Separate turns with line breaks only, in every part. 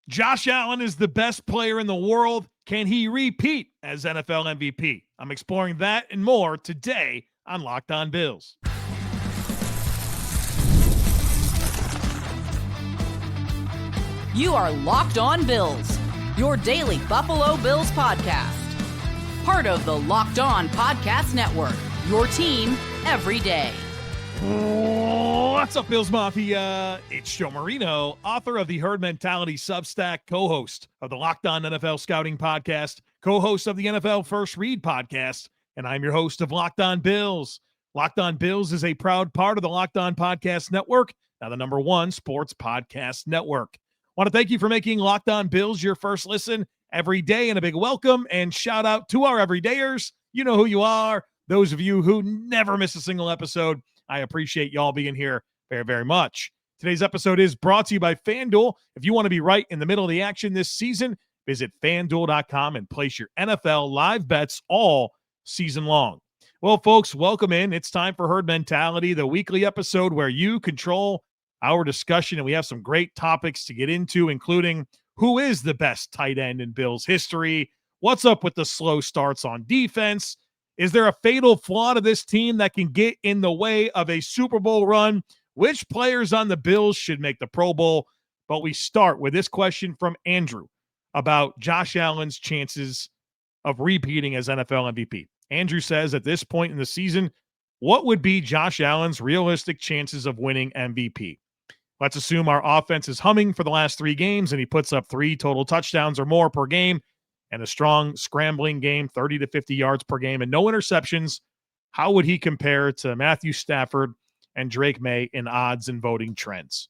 Josh Allen is the best player in the world. Can he repeat as NFL MVP? I'm exploring that and more today on Locked On Bills.
You are Locked On Bills, your daily Buffalo Bills podcast. Part of the Locked On Podcast Network, your team every day.
What's up, Bills Mafia? It's Joe Marino, author of the Herd Mentality Substack, co-host of the Locked On NFL Scouting Podcast, co-host of the NFL First Read Podcast, and I'm your host of Locked On Bills. Locked On Bills is a proud part of the Locked On Podcast Network, now the #1 sports podcast network. I want to thank you for making Locked On Bills your first listen every day, and a big welcome and shout out to our everydayers. You know who you are. Those of you who never miss a single episode, I appreciate y'all being here very, very much. Today's episode is brought to you by FanDuel. If you want to be right in the middle of the action this season, visit FanDuel.com and place your NFL live bets all season long. Well, folks, welcome in. It's time for Herd Mentality, the weekly episode where you control our discussion, and we have some great topics to get into, including who is the best tight end in Bills history, what's up with the slow starts on defense, is there a fatal flaw to this team that can get in the way of a Super Bowl run, which players on the Bills should make the Pro Bowl. But we start with this question from Andrew about Josh Allen's chances of repeating as NFL MVP. Andrew says, at this point in the season, what would be Josh Allen's realistic chances of winning MVP? Let's assume our offense is humming for the last 3 games and he puts up 3 total touchdowns or more per game and a strong scrambling game, 30 to 50 yards per game and no interceptions. How would he compare to Matthew Stafford and Drake Maye in odds and voting trends?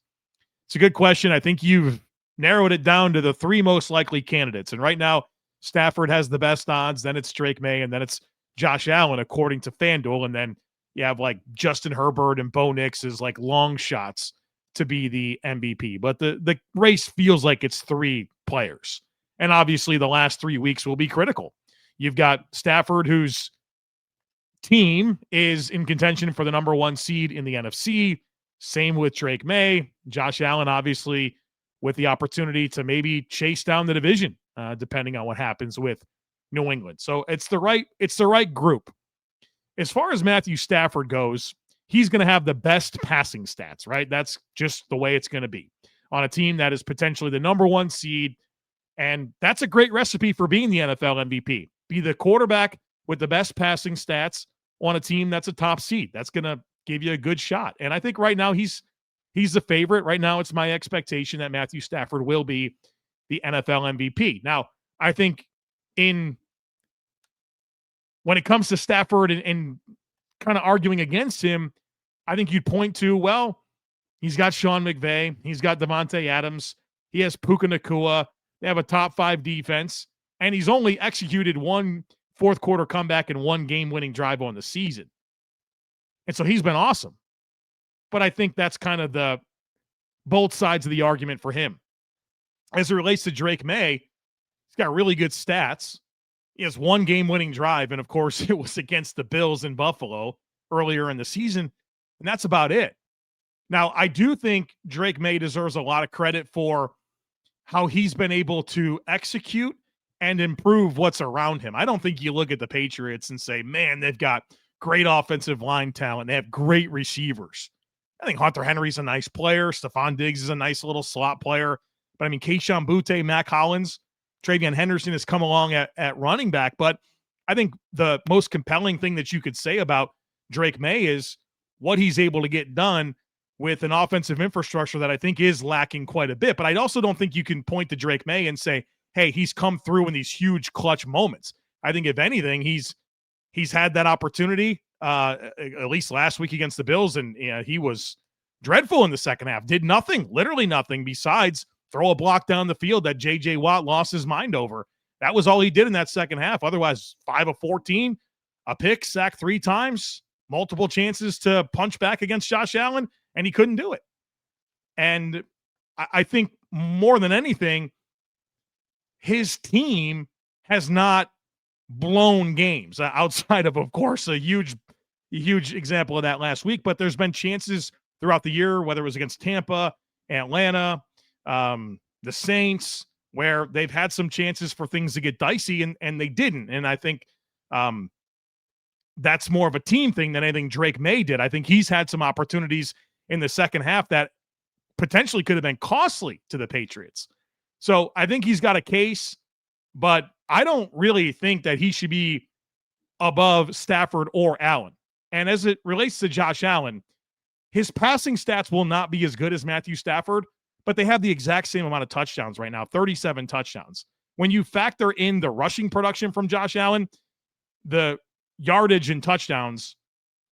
It's a good question. I think you've narrowed it down to the 3 most likely candidates. And right now, Stafford has the best odds, then it's Drake Maye, and then it's Josh Allen, according to FanDuel. And then you have like Justin Herbert and Bo Nix as like long shots to be the MVP. But the race feels like it's 3 players. And obviously the last 3 weeks will be critical. You've got Stafford, whose team is in contention for the #1 seed in the NFC. Same with Drake Maye. Josh Allen, obviously, with the opportunity to maybe chase down the division, depending on what happens with New England. So it's the right group. As far as Matthew Stafford goes, he's going to have the best passing stats, right? That's just the way it's going to be on a team that is potentially the #1 seed. And that's a great recipe for being the NFL MVP. Be the quarterback with the best passing stats on a team that's a top seed. That's going to give you a good shot. And I think right now he's the favorite. Right now it's my expectation that Matthew Stafford will be the NFL MVP. Now, I think when it comes to Stafford and kind of arguing against him, I think you'd point to, well, he's got Sean McVay. He's got Devontae Adams. He has Puka Nacua. They have a top 5 defense. And he's only executed 1 fourth-quarter comeback and 1 game-winning drive on the season. And so he's been awesome. But I think that's kind of the both sides of the argument for him. As it relates to Drake Maye, he's got really good stats. He has 1 game-winning drive, and of course it was against the Bills in Buffalo earlier in the season. And that's about it. Now, I do think Drake Maye deserves a lot of credit for how he's been able to execute and improve what's around him. I don't think you look at the Patriots and say, man, they've got great offensive line talent. They have great receivers. I think Hunter Henry's a nice player. Stephon Diggs is a nice little slot player. But I mean, Kayshon Boutte, Mac Hollins, Travion Henderson has come along at running back. But I think the most compelling thing that you could say about Drake Maye is what he's able to get done with an offensive infrastructure that I think is lacking quite a bit. But I also don't think you can point to Drake Maye and say, hey, he's come through in these huge clutch moments. I think if anything, he's had that opportunity, at least last week against the Bills, and he was dreadful in the second half. Did nothing, literally nothing, besides throw a block down the field that J.J. Watt lost his mind over. That was all he did in that second half. Otherwise, 5 of 14, a pick, sacked 3 times, multiple chances to punch back against Josh Allen, and he couldn't do it. And I think more than anything, his team has not blown games outside of course, a huge example of that last week. But there's been chances throughout the year, whether it was against Tampa, Atlanta, the Saints, where they've had some chances for things to get dicey and they didn't. And I think that's more of a team thing than anything Drake Maye did. I think he's had some opportunities in the second half that potentially could have been costly to the Patriots. So I think he's got a case, but I don't really think that he should be above Stafford or Allen. And as it relates to Josh Allen, his passing stats will not be as good as Matthew Stafford, but they have the exact same amount of touchdowns right now, 37 touchdowns. When you factor in the rushing production from Josh Allen, the yardage and touchdowns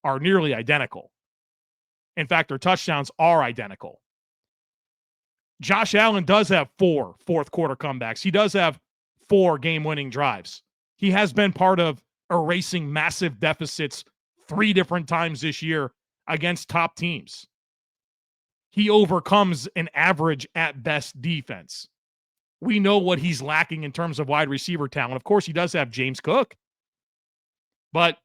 are nearly identical. In fact, their touchdowns are identical. Josh Allen does have 4 fourth quarter comebacks. He does have 4 game-winning drives. He has been part of erasing massive deficits 3 different times this year against top teams. He overcomes an average at best defense. We know what he's lacking in terms of wide receiver talent. Of course, he does have James Cook. But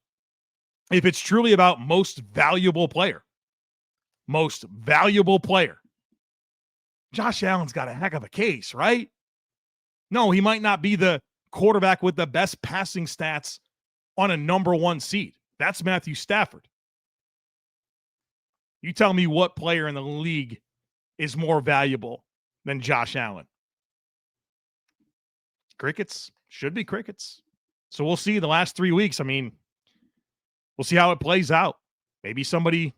if it's truly about most valuable player, Josh Allen's got a heck of a case, right? No, he might not be the quarterback with the best passing stats on a number 1 seed. That's Matthew Stafford. You tell me what player in the league is more valuable than Josh Allen. Crickets. Should be crickets. So we'll see the last 3 weeks. I mean, we'll see how it plays out. Maybe somebody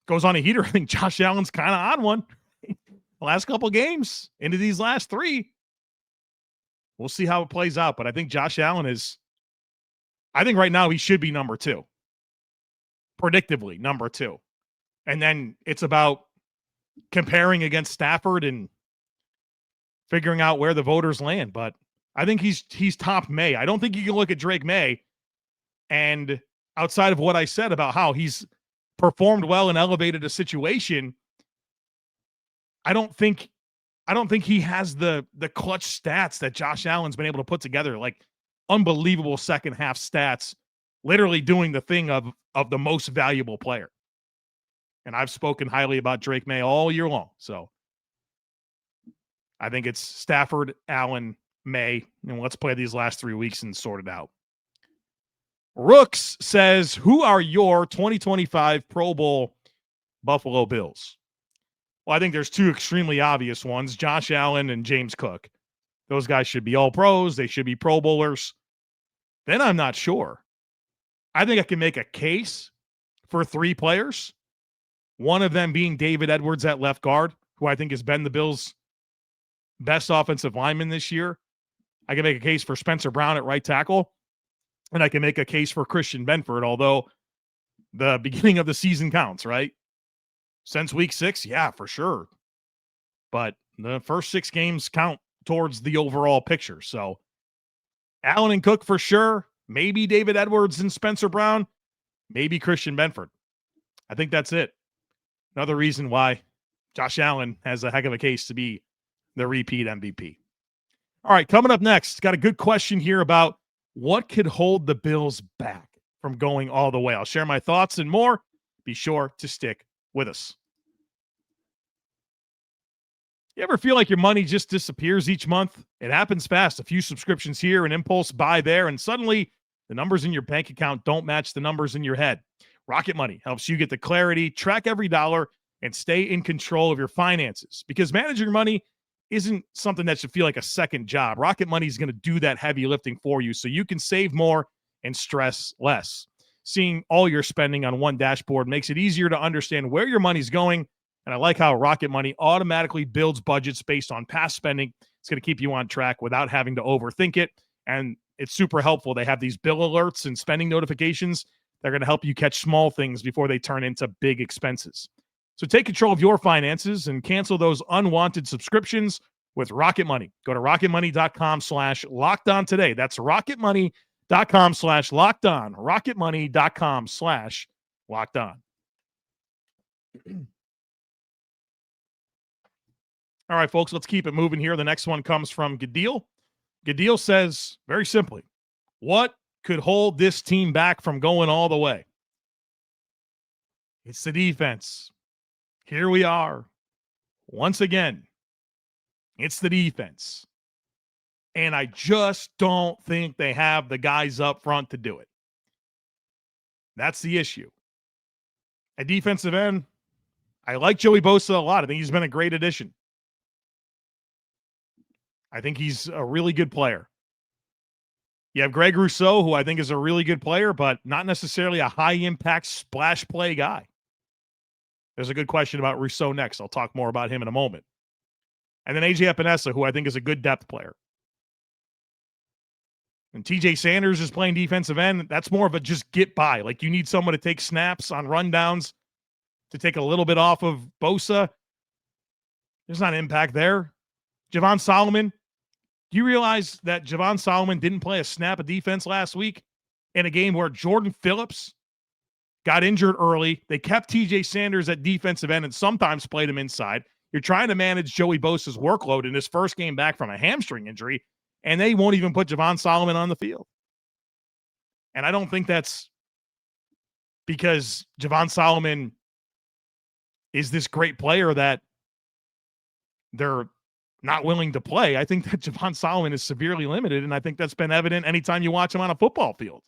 goes on a heater. I think Josh Allen's kind of on one. The last couple games into these last 3. We'll see how it plays out. But I think Josh Allen I think right now he should be number 2. Predictably, number 2. And then it's about comparing against Stafford and figuring out where the voters land. But I think he's top Maye. I don't think you can look at Drake Maye and outside of what I said about how he's performed well and elevated a situation, I don't think he has the clutch stats that Josh Allen's been able to put together, like unbelievable second half stats, literally doing the thing of the most valuable player. And I've spoken highly about Drake Maye all year long. So I think it's Stafford, Allen, Maye, and let's play these last 3 weeks and sort it out. Rooks says, who are your 2025 Pro Bowl Buffalo Bills? Well, I think there's 2 extremely obvious ones, Josh Allen and James Cook. Those guys should be all pros. They should be Pro Bowlers. Then I'm not sure. I think I can make a case for 3 players. One of them being David Edwards at left guard, who I think has been the Bills' best offensive lineman this year. I can make a case for Spencer Brown at right tackle. And I can make a case for Christian Benford, although the beginning of the season counts, right? Since week 6, yeah, for sure. But the first 6 games count towards the overall picture. So Allen and Cook for sure. Maybe David Edwards and Spencer Brown. Maybe Christian Benford. I think that's it. Another reason why Josh Allen has a heck of a case to be the repeat MVP. All right, coming up next, got a good question here about what could hold the Bills back from going all the way. I'll share my thoughts and more. Be sure to stick with us. You ever feel like your money just disappears each month? It happens fast. A few subscriptions here, an impulse buy there, and suddenly the numbers in your bank account don't match the numbers in your head. Rocket Money helps you get the clarity, track every dollar, and stay in control of your finances. Because managing money isn't something that should feel like a second job. Rocket Money is going to do that heavy lifting for you so you can save more and stress less. Seeing all your spending on one dashboard makes it easier to understand where your money's going. And I like how Rocket Money automatically builds budgets based on past spending. It's going to keep you on track without having to overthink it. And it's super helpful. They have these bill alerts and spending notifications. They're going to help you catch small things before they turn into big expenses. So take control of your finances and cancel those unwanted subscriptions with Rocket Money. Go to rocketmoney.com/lockedon today. That's rocketmoney.com/lockedon. rocketmoney.com/lockedon. All right, folks, let's keep it moving here. The next one comes from Gadil. Gadil says, very simply, what could hold this team back from going all the way? It's the defense. Here we are, once again, It's the defense. And I just don't think they have the guys up front to do it. That's the issue. At defensive end, I like Joey Bosa a lot. I think he's been a great addition. I think he's a really good player. You have Greg Rousseau, who I think is a really good player, but not necessarily a high-impact splash play guy. There's a good question about Rousseau next. I'll talk more about him in a moment. And then A.J. Epinesa, who I think is a good depth player. And T.J. Sanders is playing defensive end. That's more of a just get by. Like you need someone to take snaps on rundowns to take a little bit off of Bosa. There's not impact there. Javon Solomon. Do you realize that Javon Solomon didn't play a snap of defense last week in a game where Jordan Phillips got injured early? They kept T.J. Sanders at defensive end and sometimes played him inside. You're trying to manage Joey Bosa's workload in his first game back from a hamstring injury, and they won't even put Javon Solomon on the field. And I don't think that's because Javon Solomon is this great player that they're not willing to play. I think that Javon Solomon is severely limited, and I think that's been evident anytime you watch him on a football field.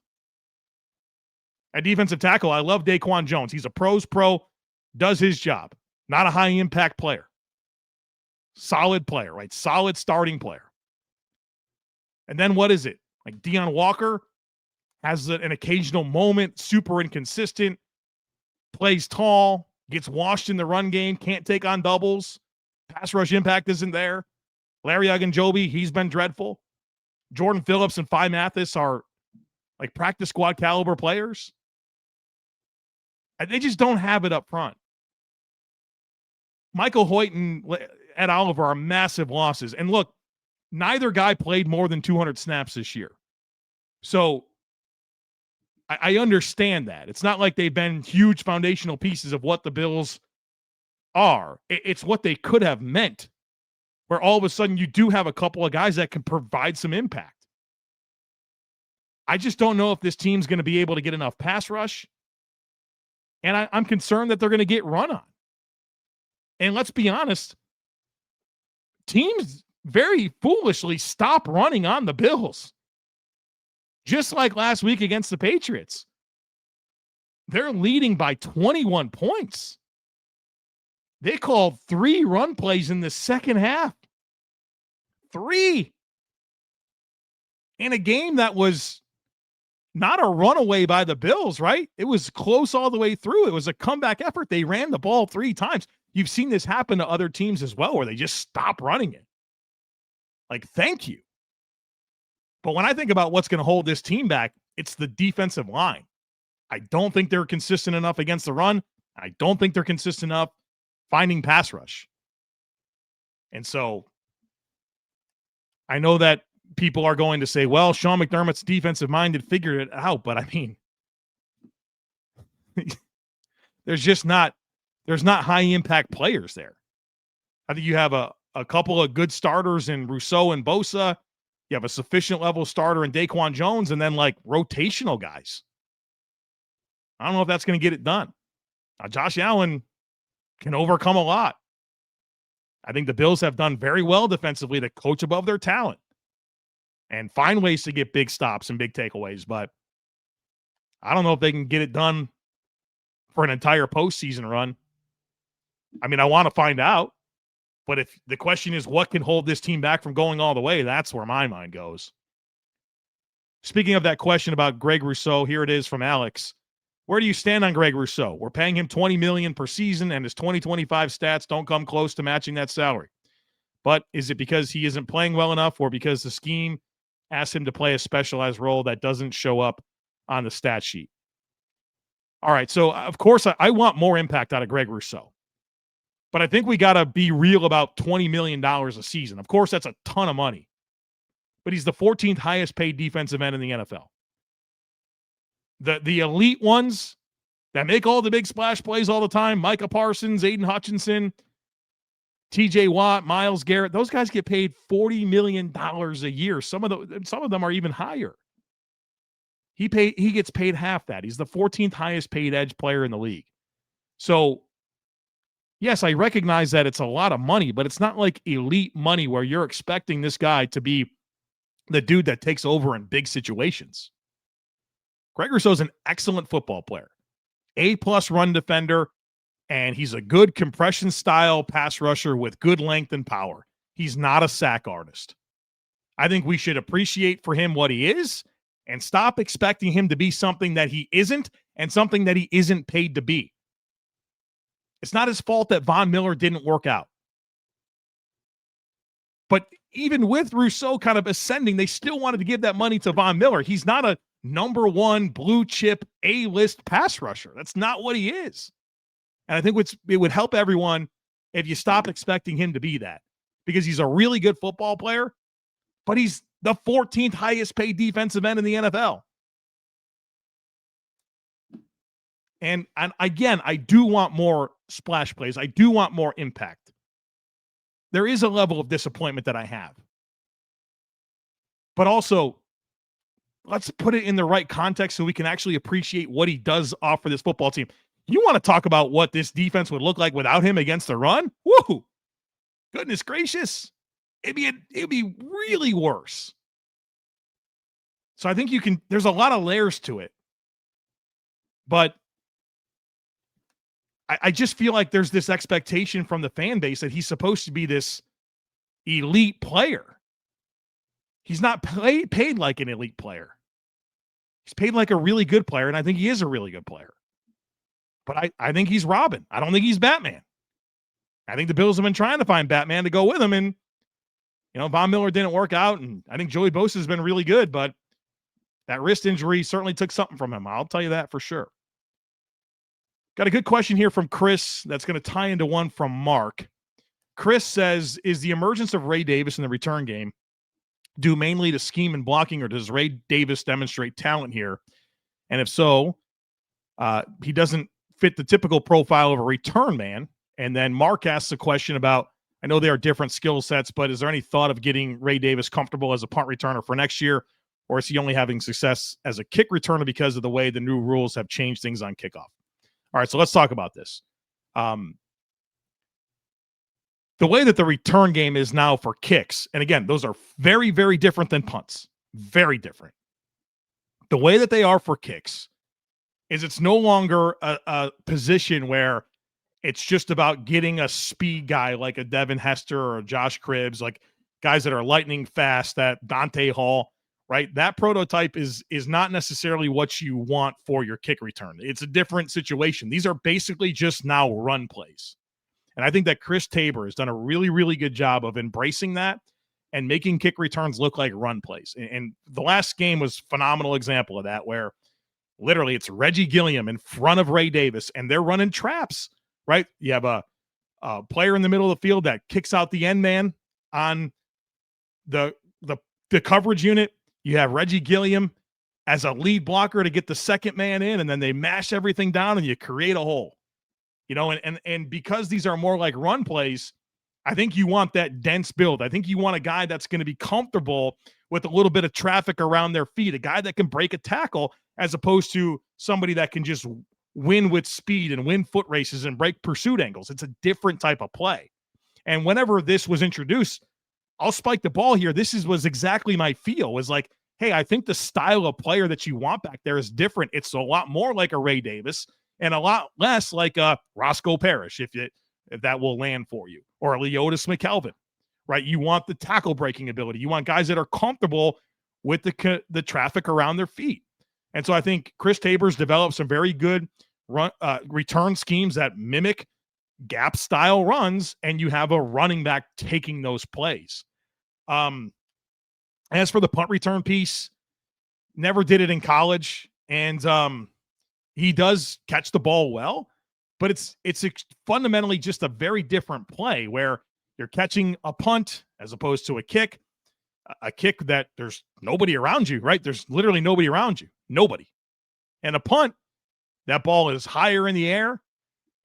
At defensive tackle, I love Daquan Jones. He's a pro's pro, does his job. Not a high-impact player. Solid player, right? Solid starting player. And then what is it? Like Deion Walker has an occasional moment, super inconsistent, plays tall, gets washed in the run game, can't take on doubles. Pass rush impact isn't there. Larry Ogunjobi, he's been dreadful. Jordan Phillips and Phi Mathis are like practice squad caliber players. And they just don't have it up front. Michael Hoyt and Ed Oliver are massive losses. And look, neither guy played more than 200 snaps this year. So I understand that. It's not like they've been huge foundational pieces of what the Bills are. It's what they could have meant, where all of a sudden you do have a couple of guys that can provide some impact. I just don't know if this team's going to be able to get enough pass rush. And I'm concerned that they're going to get run on. And let's be honest, teams very foolishly stop running on the Bills. Just like last week against the Patriots. They're leading by 21 points. They called 3 run plays in the second half. 3. In a game that was not a runaway by the Bills, right? It was close all the way through. It was a comeback effort. They ran the ball 3 times. You've seen this happen to other teams as well, where they just stop running it. Like, thank you. But when I think about what's going to hold this team back, it's the defensive line. I don't think they're consistent enough against the run. I don't think they're consistent enough finding pass rush. And so I know that people are going to say, well, Sean McDermott's defensive minded figured it out. But I mean, there's not high impact players there. I think you have a couple of good starters in Rousseau and Bosa. You have a sufficient level starter in Daquan Jones, and then like rotational guys. I don't know if that's going to get it done. Josh Allen can overcome a lot. I think the Bills have done very well defensively to coach above their talent and find ways to get big stops and big takeaways. But I don't know if they can get it done for an entire postseason run. I mean, I want to find out. But if the question is what can hold this team back from going all the way, that's where my mind goes. Speaking of that question about Greg Rousseau, here it is from Alex. Where do you stand on Greg Rousseau? We're paying him $20 million per season, and his 2025 stats don't come close to matching that salary. But is it because he isn't playing well enough, or because the scheme asks him to play a specialized role that doesn't show up on the stat sheet? All right, so of course I want more impact out of Greg Rousseau. But I think we got to be real about $20 million a season. Of course, that's a ton of money. But he's the 14th highest paid defensive end in the NFL. The elite ones that make all the big splash plays all the time, Micah Parsons, Aiden Hutchinson, TJ Watt, Myles Garrett, those guys get paid $40 million a year. Some of them are even higher. He gets paid half that. He's the 14th highest paid edge player in the league. So yes, I recognize that it's a lot of money, but it's not like elite money where you're expecting this guy to be the dude that takes over in big situations. Greg Rousseau's an excellent football player, A-plus run defender, and he's a good compression style pass rusher with good length and power. He's not a sack artist. I think we should appreciate for him what he is and stop expecting him to be something that he isn't and something that he isn't paid to be. It's not his fault that Von Miller didn't work out. But even with Rousseau kind of ascending, they still wanted to give that money to Von Miller. He's not a number one blue chip A-list pass rusher. That's not what he is. And I think it would help everyone if you stop expecting him to be that, because he's a really good football player, but he's the 14th highest paid defensive end in the NFL. And again, I do want more splash plays. I do want more impact. There is a level of disappointment that I have. But also, let's put it in the right context so we can actually appreciate what he does offer this football team. You want to talk about what this defense would look like without him against the run? Woo! Goodness gracious. It'd be really worse. So I think there's a lot of layers to it. But I just feel like there's this expectation from the fan base that he's supposed to be this elite player. He's not paid like an elite player. He's paid like a really good player, and I think he is a really good player. But I think he's Robin. I don't think he's Batman. I think the Bills have been trying to find Batman to go with him, and Von Miller didn't work out, and I think Joey Bosa has been really good, but that wrist injury certainly took something from him. I'll tell you that for sure. Got a good question here from Chris that's going to tie into one from Mark. Chris says, is the emergence of Ray Davis in the return game due mainly to scheme and blocking, or does Ray Davis demonstrate talent here? And if so, he doesn't fit the typical profile of a return man. And then Mark asks a question about, I know there are different skill sets, but is there any thought of getting Ray Davis comfortable as a punt returner for next year? Or is he only having success as a kick returner because of the way the new rules have changed things on kickoff? All right, so let's talk about this. The way that the return game is now for kicks, and again, those are very, very different than punts. Very different. The way that they are for kicks is it's no longer a position where it's just about getting a speed guy like a Devin Hester or a Josh Cribbs, like guys that are lightning fast, that Dante Hall, right? That prototype is not necessarily what you want for your kick return. It's a different situation. These are basically just now run plays. And I think that Chris Tabor has done a really, really good job of embracing that and making kick returns look like run plays. And the last game was a phenomenal example of that, where literally it's Reggie Gilliam in front of Ray Davis, and they're running traps, right? You have a player in the middle of the field that kicks out the end man on the coverage unit. You have Reggie Gilliam as a lead blocker to get the second man in, and then they mash everything down and you create a hole. And because these are more like run plays, I think you want that dense build. I think you want a guy that's going to be comfortable with a little bit of traffic around their feet, a guy that can break a tackle, as opposed to somebody that can just win with speed and win foot races and break pursuit angles. It's a different type of play. And whenever this was introduced, I'll spike the ball here. Was exactly my feel, was like, hey, I think the style of player that you want back there is different. It's a lot more like a Ray Davis and a lot less like a Roscoe Parrish, if that will land for you, or a Leotis McKelvin, right? You want the tackle breaking ability. You want guys that are comfortable with the traffic around their feet. And so I think Chris Tabor's developed some very good return schemes that mimic gap style runs, and you have a running back taking those plays. As for the punt return piece, never did it in college, and he does catch the ball well, but it's fundamentally just a very different play where you're catching a punt as opposed to a kick that there's nobody around you, right? There's literally nobody around you, nobody. And a punt, that ball is higher in the air,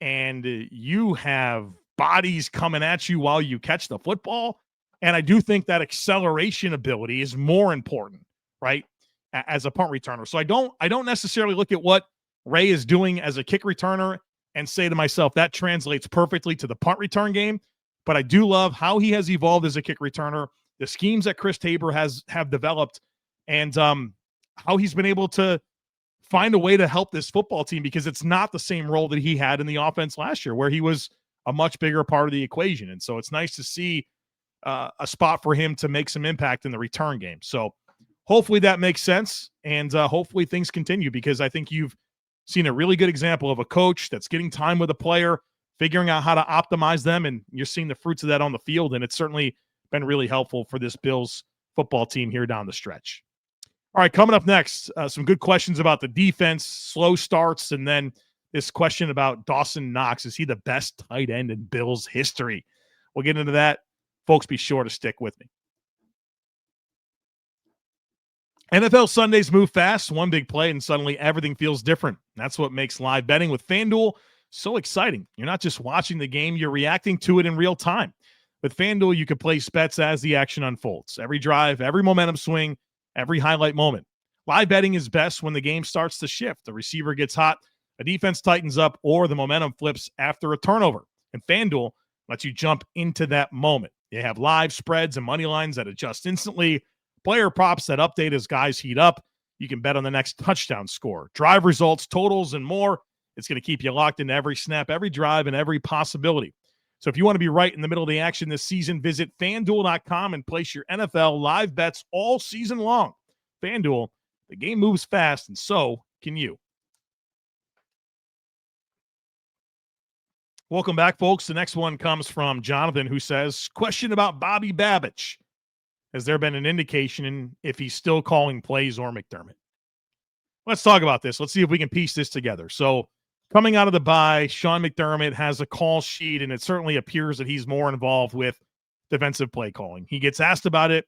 and you have bodies coming at you while you catch the football. And I do think that acceleration ability is more important, right, as a punt returner. So I don't necessarily look at what Ray is doing as a kick returner and say to myself, that translates perfectly to the punt return game. But I do love how he has evolved as a kick returner, the schemes that Chris Tabor have developed, and how he's been able to find a way to help this football team, because it's not the same role that he had in the offense last year where he was a much bigger part of the equation. And so it's nice to see a spot for him to make some impact in the return game. So hopefully that makes sense, and hopefully things continue, because I think you've seen a really good example of a coach that's getting time with a player, figuring out how to optimize them, and you're seeing the fruits of that on the field, and it's certainly been really helpful for this Bills football team here down the stretch. All right, coming up next, some good questions about the defense, slow starts, and then this question about Dawson Knox. Is he the best tight end in Bills history? We'll get into that. Folks, be sure to stick with me. NFL Sundays move fast. One big play, and suddenly everything feels different. That's what makes live betting with FanDuel so exciting. You're not just watching the game, you're reacting to it in real time. With FanDuel, you can place bets as the action unfolds. Every drive, every momentum swing, every highlight moment. Live betting is best when the game starts to shift. The receiver gets hot, a defense tightens up, or the momentum flips after a turnover. And FanDuel lets you jump into that moment. They have live spreads and money lines that adjust instantly, player props that update as guys heat up. You can bet on the next touchdown score, drive results, totals, and more. It's going to keep you locked into every snap, every drive, and every possibility. So if you want to be right in the middle of the action this season, visit FanDuel.com and place your NFL live bets all season long. FanDuel, the game moves fast, and so can you. Welcome back, folks. The next one comes from Jonathan, who says, question about Bobby Babich. Has there been an indication if he's still calling plays or McDermott? Let's talk about this. Let's see if we can piece this together. So coming out of the bye, Sean McDermott has a call sheet, and it certainly appears that he's more involved with defensive play calling. He gets asked about it,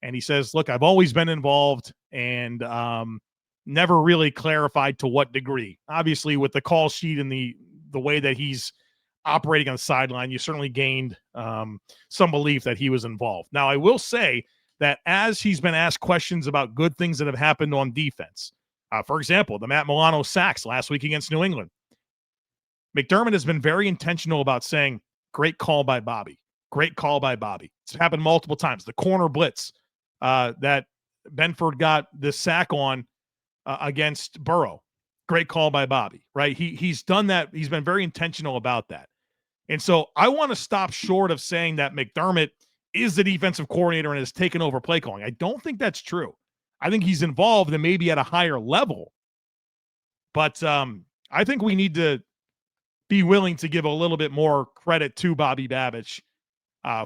and he says, look, I've always been involved, and never really clarified to what degree. Obviously, with the call sheet and the way that he's operating on the sideline, you certainly gained some belief that he was involved. Now, I will say that as he's been asked questions about good things that have happened on defense, for example, the Matt Milano sacks last week against New England, McDermott has been very intentional about saying, great call by Bobby. Great call by Bobby. It's happened multiple times. The corner blitz that Benford got the sack on against Burrow. Great call by Bobby, right? He's done that. He's been very intentional about that. And so I want to stop short of saying that McDermott is the defensive coordinator and has taken over play calling. I don't think that's true. I think he's involved and maybe at a higher level. But I think we need to be willing to give a little bit more credit to Bobby Babich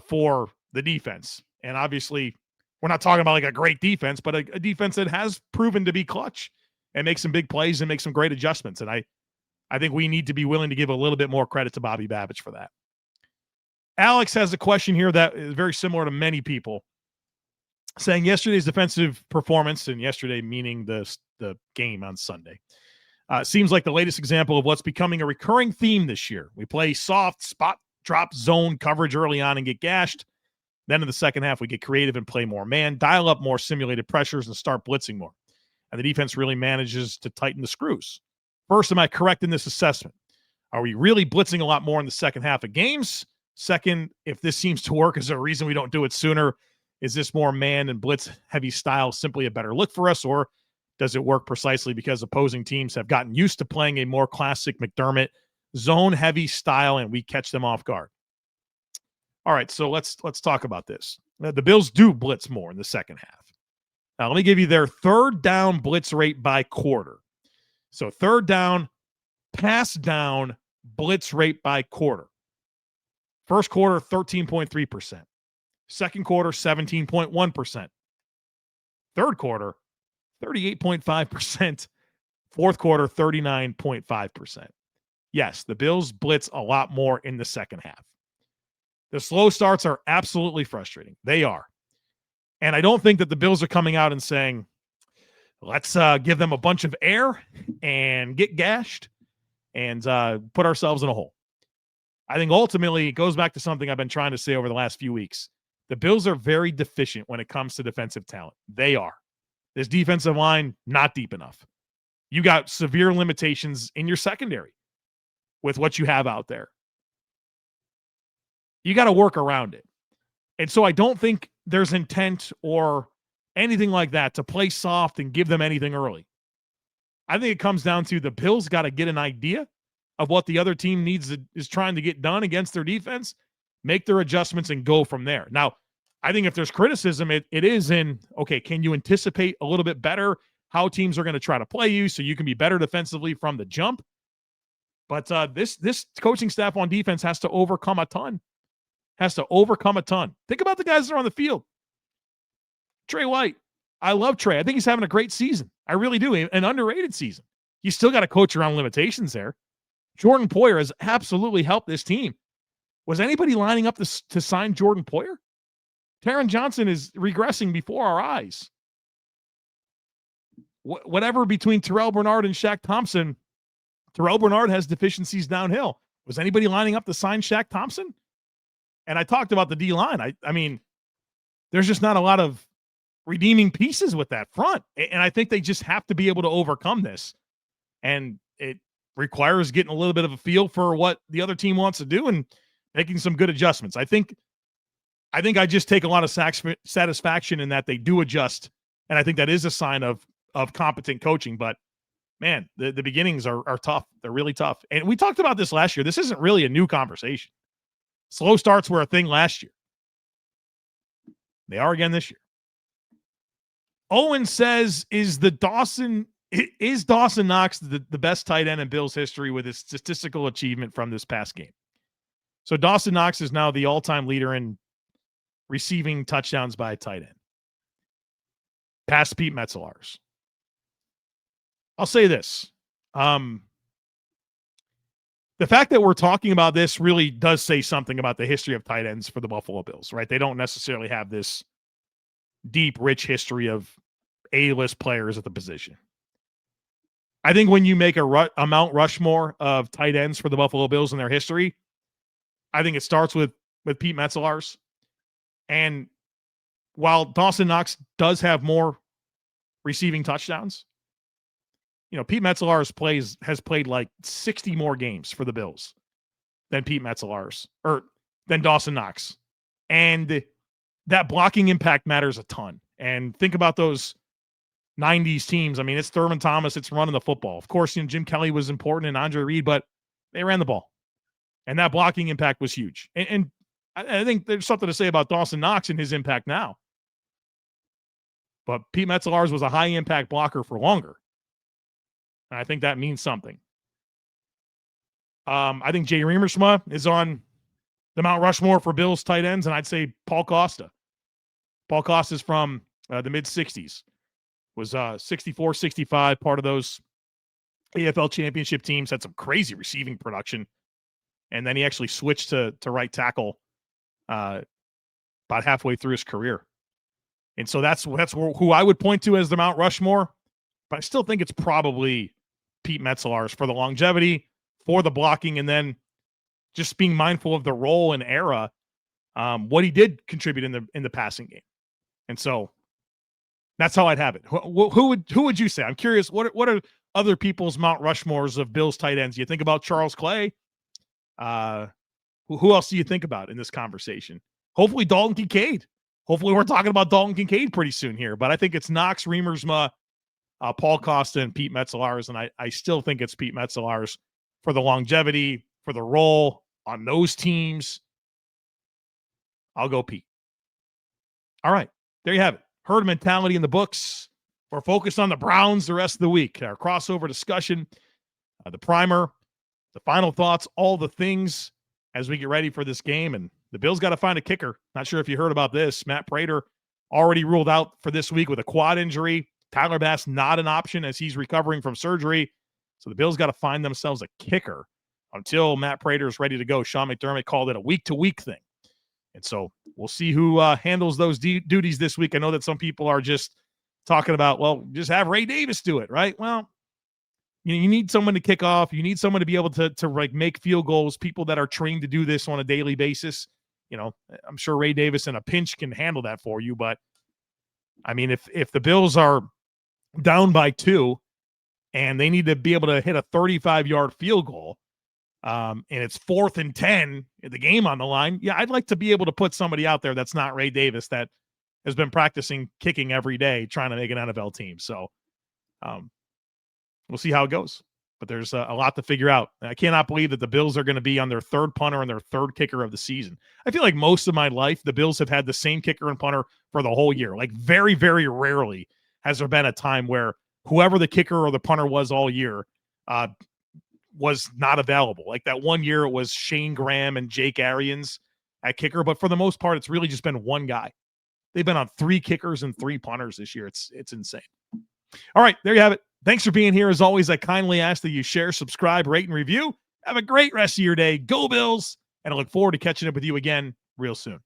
for the defense. And obviously, we're not talking about like a great defense, but a defense that has proven to be clutch and make some big plays and make some great adjustments. And I think we need to be willing to give a little bit more credit to Bobby Babich for that. Alex has a question here that is very similar to many people, saying yesterday's defensive performance, and yesterday meaning the game on Sunday, seems like the latest example of what's becoming a recurring theme this year. We play soft spot drop zone coverage early on and get gashed. Then in the second half, we get creative and play more man, dial up more simulated pressures, and start blitzing more. And the defense really manages to tighten the screws. First, am I correct in this assessment? Are we really blitzing a lot more in the second half of games? Second, if this seems to work, is there a reason we don't do it sooner? Is this more man and blitz heavy style simply a better look for us, or does it work precisely because opposing teams have gotten used to playing a more classic McDermott zone heavy style and we catch them off guard? All right, so let's talk about this. The Bills do blitz more in the second half. Now, let me give you their third down blitz rate by quarter. So third down, pass down, blitz rate by quarter. First quarter, 13.3%. Second quarter, 17.1%. Third quarter, 38.5%. Fourth quarter, 39.5%. Yes, the Bills blitz a lot more in the second half. The slow starts are absolutely frustrating. They are. And I don't think that the Bills are coming out and saying, let's give them a bunch of air and get gashed and put ourselves in a hole. I think ultimately it goes back to something I've been trying to say over the last few weeks. The Bills are very deficient when it comes to defensive talent. They are. This defensive line, not deep enough. You got severe limitations in your secondary. with what you have out there. You got to work around it. And so I don't think there's intent or anything like that to play soft and give them anything early. I think it comes down to the Bills got to get an idea of what the other team is trying to get done against their defense, make their adjustments, and go from there. Now, I think if there's criticism, it is in, okay, can you anticipate a little bit better how teams are going to try to play you so you can be better defensively from the jump? But this coaching staff on defense has to overcome a ton. Think about the guys that are on the field. Trey White. I love Trey. I think he's having a great season. I really do. An underrated season. You still got to coach around limitations there. Jordan Poyer has absolutely helped this team. Was anybody lining up to sign Jordan Poyer? Taron Johnson is regressing before our eyes. Whatever between Terrell Bernard and Shaq Thompson, Terrell Bernard has deficiencies downhill. Was anybody lining up to sign Shaq Thompson? And I talked about the D-line. I mean, there's just not a lot of redeeming pieces with that front. And I think they just have to be able to overcome this. And it requires getting a little bit of a feel for what the other team wants to do and making some good adjustments. I think I just take a lot of satisfaction in that they do adjust. And I think that is a sign of competent coaching. But man, the beginnings are tough. They're really tough. And we talked about this last year. This isn't really a new conversation. Slow starts were a thing last year. They are again this year. Owen says, is Dawson Knox the best tight end in Bills history with his statistical achievement from this past game? So Dawson Knox is now the all-time leader in receiving touchdowns by a tight end. Past Pete Metzelaars. I'll say this. The fact that we're talking about this really does say something about the history of tight ends for the Buffalo Bills, right? They don't necessarily have this deep, rich history of A-list players at the position. I think when you make a Mount Rushmore of tight ends for the Buffalo Bills in their history, I think it starts with Pete Metzelaars. And while Dawson Knox does have more receiving touchdowns, Pete Metzelaars has played like 60 more games for the Bills than Pete Metzelaars or than Dawson Knox. And that blocking impact matters a ton. And think about those 90s teams. I mean, it's Thurman Thomas. It's running the football. Of course, Jim Kelly was important and Andre Reed, but they ran the ball. And that blocking impact was huge. And I think there's something to say about Dawson Knox and his impact now. But Pete Metzelaars was a high-impact blocker for longer. And I think that means something. I think Jay Remersma is on the Mount Rushmore for Bills tight ends, and I'd say Paul Costa. Paul Costa is from the mid-'60s. Was 64, 65, part of those AFL championship teams, had some crazy receiving production. And then he actually switched to right tackle about halfway through his career. And so that's who I would point to as the Mount Rushmore. But I still think it's probably Pete Metzelaars for the longevity, for the blocking, and then just being mindful of the role and era, what he did contribute in the passing game. And so that's how I'd have it. Who would you say? I'm curious. What are other people's Mount Rushmores of Bills tight ends? You think about Charles Clay. Who else do you think about in this conversation? Hopefully Dalton Kincaid. Hopefully we're talking about Dalton Kincaid pretty soon here. But I think it's Knox, Remersma, Paul Costa, and Pete Metzelaars. And I still think it's Pete Metzelaars for the longevity, for the role on those teams. I'll go Pete. All right. There you have it. Herd mentality in the books. We're focused on the Browns the rest of the week. Our crossover discussion, the primer, the final thoughts, all the things as we get ready for this game. And the Bills got to find a kicker. Not sure if you heard about this. Matt Prater already ruled out for this week with a quad injury. Tyler Bass not an option as he's recovering from surgery. So the Bills got to find themselves a kicker until Matt Prater is ready to go. Sean McDermott called it a week-to-week thing. And so we'll see who handles those duties this week. I know that some people are just talking about, well, just have Ray Davis do it, right? Well, you need someone to kick off. You need someone to be able to like make field goals, people that are trained to do this on a daily basis. I'm sure Ray Davis in a pinch can handle that for you. But, I mean, if the Bills are down by 2 and they need to be able to hit a 35-yard field goal, and it's 4th and 10, the game on the line, yeah, I'd like to be able to put somebody out there that's not Ray Davis that has been practicing kicking every day trying to make an NFL team. So we'll see how it goes. But there's a lot to figure out. I cannot believe that the Bills are going to be on their 3rd punter and their 3rd kicker of the season. I feel like most of my life, the Bills have had the same kicker and punter for the whole year. Like very, very rarely has there been a time where whoever the kicker or the punter was all year was not available. Like that one year it was Shane Graham and Jake Arians at kicker. But for the most part, it's really just been one guy. They've been on 3 kickers and 3 punters this year. It's insane. All right, there you have it. Thanks for being here. As always, I kindly ask that you share, subscribe, rate, and review. Have a great rest of your day. Go Bills. And I look forward to catching up with you again real soon.